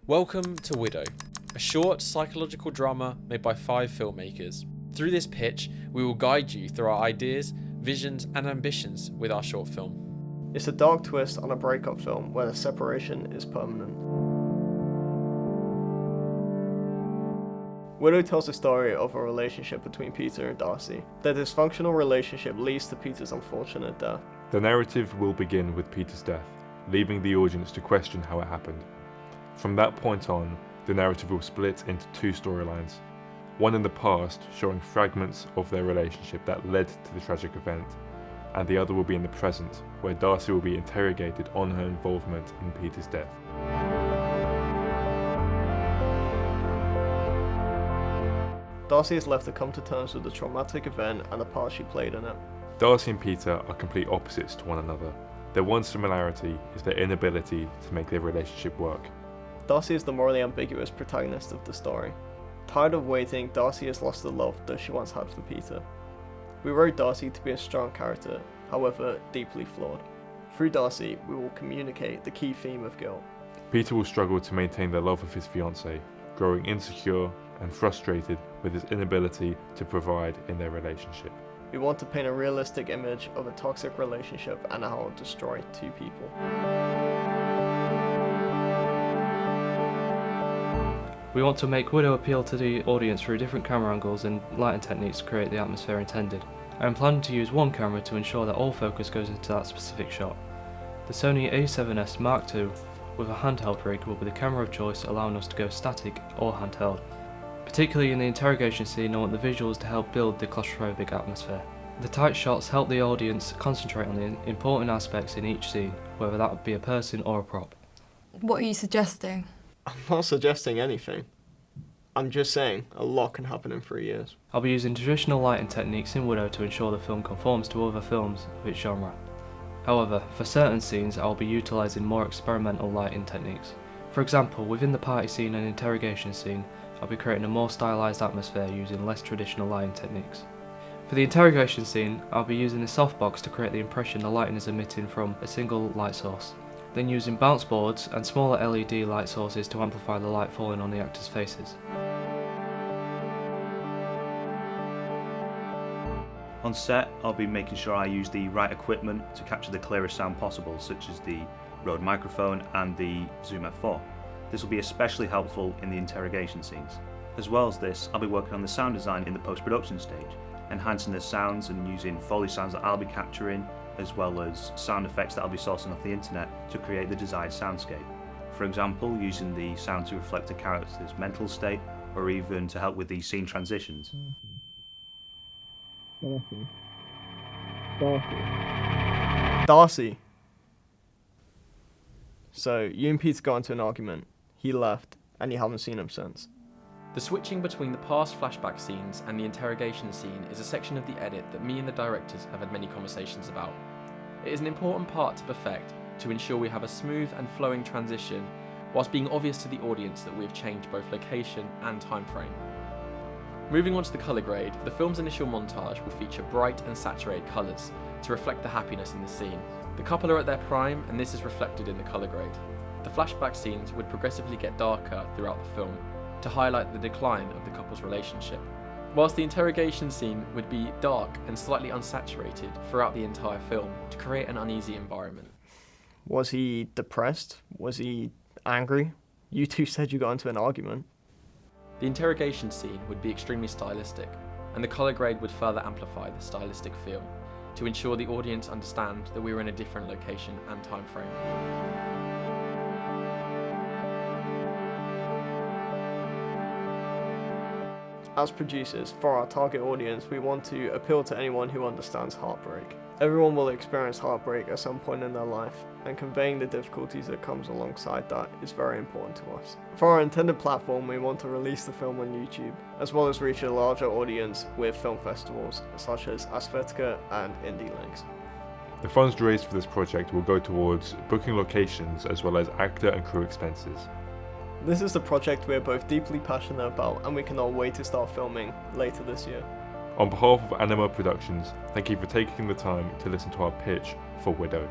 Welcome to Widow, a short psychological drama made by 5 filmmakers. Through this pitch, we will guide you through our ideas, visions and ambitions with our short film. It's a dark twist on a breakup film where the separation is permanent. Widow tells the story of a relationship between Peter and Darcy. Their dysfunctional relationship leads to Peter's unfortunate death. The narrative will begin with Peter's death, leaving the audience to question how it happened. From that point on, the narrative will split into 2 storylines. One in the past, showing fragments of their relationship that led to the tragic event, and the other will be in the present, where Darcy will be interrogated on her involvement in Peter's death. Darcy is left to come to terms with the traumatic event and the part she played in it. Darcy and Peter are complete opposites to one another. Their one similarity is their inability to make their relationship work. Darcy is the morally ambiguous protagonist of the story. Tired of waiting, Darcy has lost the love that she once had for Peter. We wrote Darcy to be a strong character, however deeply flawed. Through Darcy, we will communicate the key theme of guilt. Peter will struggle to maintain the love of his fiancée, growing insecure and frustrated with his inability to provide in their relationship. We want to paint a realistic image of a toxic relationship and how it will destroy 2 people. We want to make Widow appeal to the audience through different camera angles and lighting techniques to create the atmosphere intended. I am planning to use one camera to ensure that all focus goes into that specific shot. The Sony a7S Mark II with a handheld rig will be the camera of choice, allowing us to go static or handheld. Particularly in the interrogation scene, I want the visuals to help build the claustrophobic atmosphere. The tight shots help the audience concentrate on the important aspects in each scene, whether that would be a person or a prop. What are you suggesting? I'm not suggesting anything. I'm just saying a lot can happen in 3 years. I'll be using traditional lighting techniques in Widow to ensure the film conforms to other films of its genre. However, for certain scenes I'll be utilising more experimental lighting techniques. For example, within the party scene and interrogation scene, I'll be creating a more stylised atmosphere using less traditional lighting techniques. For the interrogation scene, I'll be using a softbox to create the impression the lighting is emitting from a single light source. Then using bounce boards and smaller LED light sources to amplify the light falling on the actors' faces. On set, I'll be making sure I use the right equipment to capture the clearest sound possible, such as the Rode microphone and the Zoom F4. This will be especially helpful in the interrogation scenes. As well as this, I'll be working on the sound design in the post-production stage, enhancing the sounds and using Foley sounds that I'll be capturing, as well as sound effects that I'll be sourcing off the internet to create the desired soundscape. For example, using the sound to reflect a character's mental state, or even to help with the scene transitions. Darcy. So, you and Peter got into an argument, he left, and you haven't seen him since. The switching between the past flashback scenes and the interrogation scene is a section of the edit that me and the directors have had many conversations about. It is an important part to perfect to ensure we have a smooth and flowing transition, whilst being obvious to the audience that we have changed both location and time frame. Moving on to the colour grade, the film's initial montage will feature bright and saturated colours to reflect the happiness in the scene. The couple are at their prime, and this is reflected in the colour grade. The flashback scenes would progressively get darker throughout the film to highlight the decline of the couple's relationship, whilst the interrogation scene would be dark and slightly unsaturated throughout the entire film to create an uneasy environment. Was he depressed? Was he angry? You two said you got into an argument. The interrogation scene would be extremely stylistic, and the colour grade would further amplify the stylistic feel to ensure the audience understand that we were in a different location and time frame. As producers, for our target audience, we want to appeal to anyone who understands heartbreak. Everyone will experience heartbreak at some point in their life, and conveying the difficulties that comes alongside that is very important to us. For our intended platform, we want to release the film on YouTube, as well as reach a larger audience with film festivals such as Asphetica and Indie Links. The funds raised for this project will go towards booking locations as well as actor and crew expenses. This is the project we are both deeply passionate about, and we cannot wait to start filming later this year. On behalf of Anima Productions, thank you for taking the time to listen to our pitch for Widow.